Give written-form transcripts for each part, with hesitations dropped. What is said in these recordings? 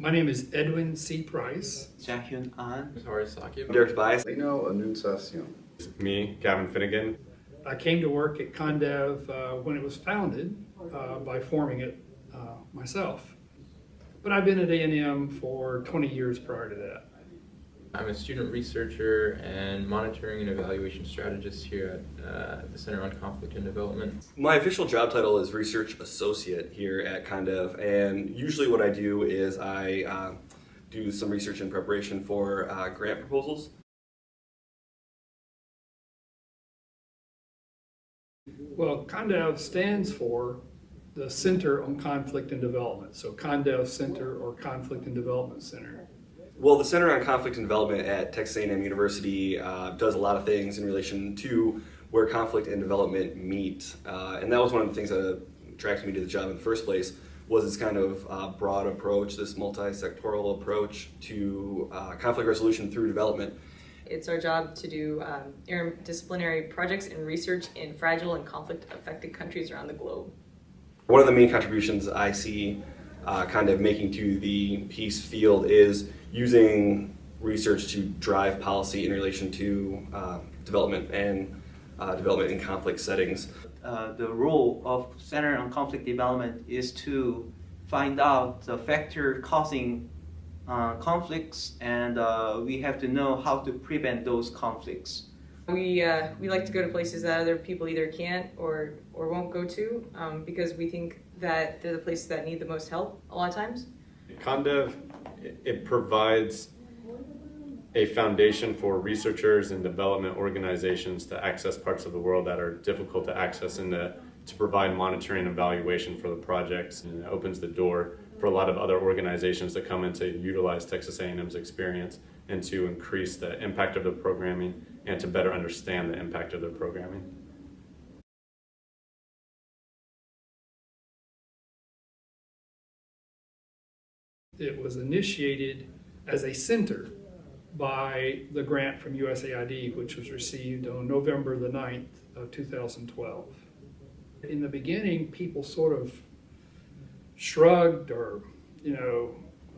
My name is Edwin C. Price. Jahyun An. Derek Tobias. Lino Anunciacion. Me, Gavin Finnegan. I came to work at ConDev when it was founded by forming it myself. But I've been at A&M for 20 years prior to that. I'm a student researcher and monitoring and evaluation strategist here at the Center on Conflict and Development. My official job title is Research Associate here at ConDev, and usually what I do is I do some research in preparation for grant proposals. Well, ConDev stands for the Center on Conflict and Development. So ConDev Center or Conflict and Development Center. Well, the Center on Conflict and Development at Texas A&M University does a lot of things in relation to where conflict and development meet. And that was one of the things that attracted me to the job in the first place, was this kind of broad approach, this multi-sectoral approach to conflict resolution through development. It's our job to do interdisciplinary projects and research in fragile and conflict-affected countries around the globe. One of the main contributions I see ConDev making to the peace field is using research to drive policy in relation to development and development in conflict settings. The role of Center on Conflict Development is to find out the factor causing conflicts, and we have to know how to prevent those conflicts. We like to go to places that other people either can't or won't go to because we think that they're the places that need the most help a lot of times. ConDev, it provides a foundation for researchers and development organizations to access parts of the world that are difficult to access and to provide monitoring and evaluation for the projects, and it opens the door for a lot of other organizations that come in to utilize Texas A&M's experience and to increase the impact of their programming and to better understand the impact of their programming. It was initiated as a center by the grant from USAID, which was received on November the 9th of 2012. In the beginning, people sort of shrugged or,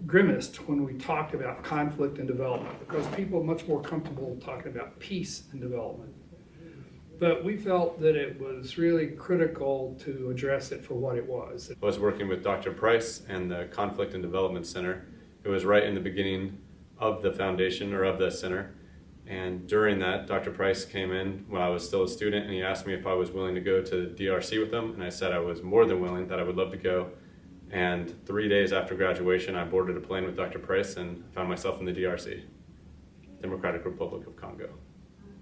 grimaced when we talked about conflict and development, because people are much more comfortable talking about peace and development. But we felt that it was really critical to address it for what it was. I was working with Dr. Price and the Conflict and Development Center. It was right in the beginning of the foundation or of the center. And during that, Dr. Price came in when I was still a student, and he asked me if I was willing to go to the DRC with him. And I said I was more than willing, that I would love to go. And 3 days after graduation, I boarded a plane with Dr. Price and found myself in the DRC, Democratic Republic of Congo.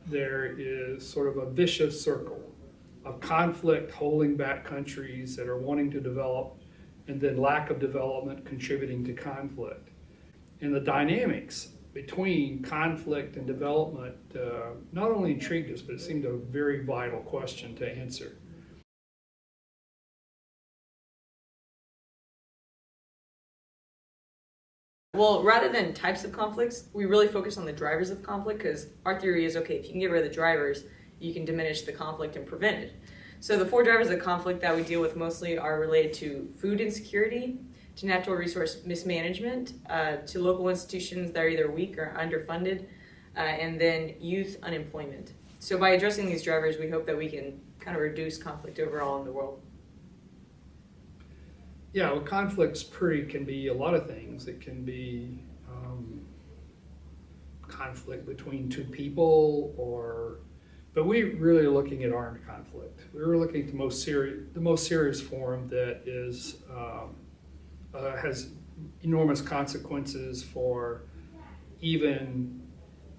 There is sort of a vicious circle of conflict holding back countries that are wanting to develop, and then lack of development contributing to conflict. And the dynamics between conflict and development not only intrigued us, but it seemed a very vital question to answer. Well, rather than types of conflicts, we really focus on the drivers of conflict, because our theory is, okay, if you can get rid of the drivers, you can diminish the conflict and prevent it. So the 4 drivers of conflict that we deal with mostly are related to food insecurity, to natural resource mismanagement, to local institutions that are either weak or underfunded, and then youth unemployment. So by addressing these drivers, we hope that we can kind of reduce conflict overall in the world. Yeah, well, conflicts can be a lot of things. It can be conflict between 2 people, but we really are looking at armed conflict. We were looking at the most serious form that is has enormous consequences for even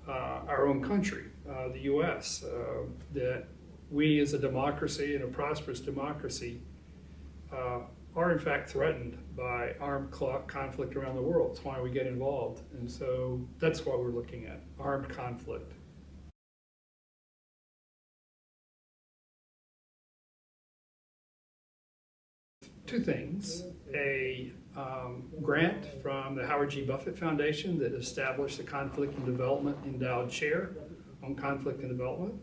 our own country, the U.S. That we, as a democracy and a prosperous democracy, are in fact threatened by armed conflict around the world. That's why we get involved. And so that's what we're looking at, armed conflict. Two things: a grant from the Howard G. Buffett Foundation that established the Conflict and Development Endowed Chair on Conflict and Development,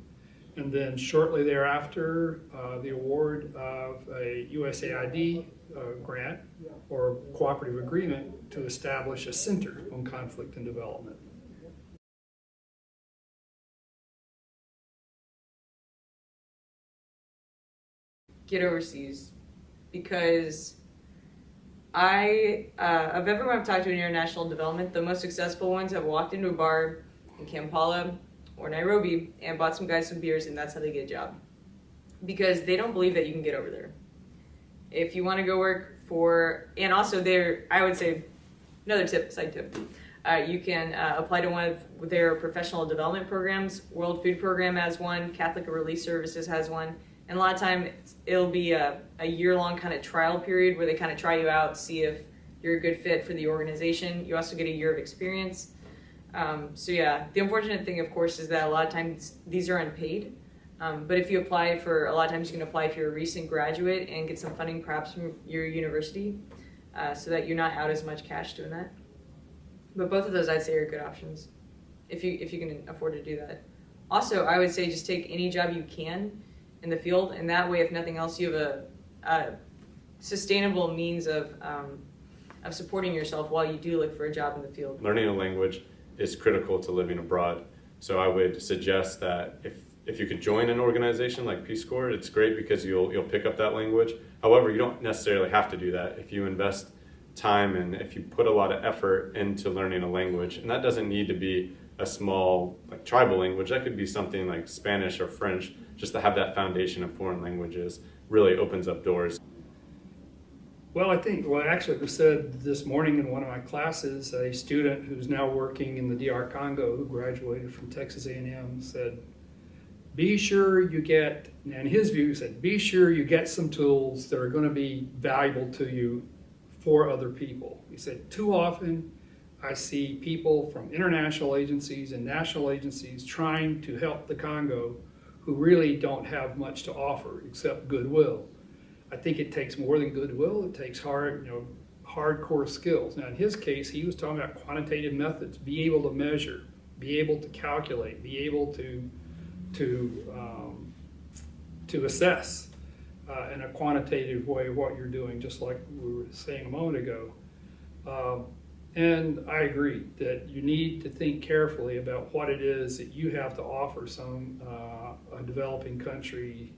And then shortly thereafter, the award of a USAID grant or cooperative agreement to establish a center on conflict and development. Get overseas, because of everyone I've talked to in international development, the most successful ones have walked into a bar in Kampala or Nairobi and bought some guys some beers, and that's how they get a job. Because they don't believe that you can get over there. If you want to go work for, and also I would say, another side tip, you can apply to one of their professional development programs. World Food Program has one, Catholic Relief Services has one, and a lot of time it'll be a year-long kind of trial period where they kind of try you out, see if you're a good fit for the organization. You also get a year of experience. So yeah, the unfortunate thing, of course, is that a lot of times these are unpaid. But if you apply for, a lot of times you can apply if you're a recent graduate and get some funding perhaps from your university, so that you're not out as much cash doing that. But both of those I'd say are good options if you can afford to do that. Also, I would say just take any job you can in the field, and that way, if nothing else, you have a sustainable means of supporting yourself while you do look for a job in the field. Learning a language is critical to living abroad. So I would suggest that if you could join an organization like Peace Corps, it's great because you'll pick up that language. However, you don't necessarily have to do that. If you invest time and if you put a lot of effort into learning a language, and that doesn't need to be a small like tribal language, that could be something like Spanish or French, just to have that foundation of foreign languages really opens up doors. Well, actually it was said this morning in one of my classes, a student who's now working in the DR Congo who graduated from Texas A&M said, be sure you get, and his view said, be sure you get some tools that are going to be valuable to you for other people. He said, too often I see people from international agencies and national agencies trying to help the Congo who really don't have much to offer except goodwill. I think it takes more than goodwill. It takes hardcore skills. Now, in his case, he was talking about quantitative methods, be able to measure, be able to calculate, be able to assess in a quantitative way what you're doing, just like we were saying a moment ago. And I agree that you need to think carefully about what it is that you have to offer a developing country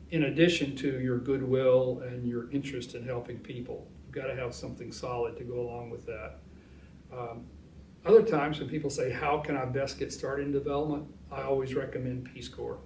in addition to your goodwill and your interest in helping people. You've got to have something solid to go along with that. Other times when people say, how can I best get started in development? I always recommend Peace Corps.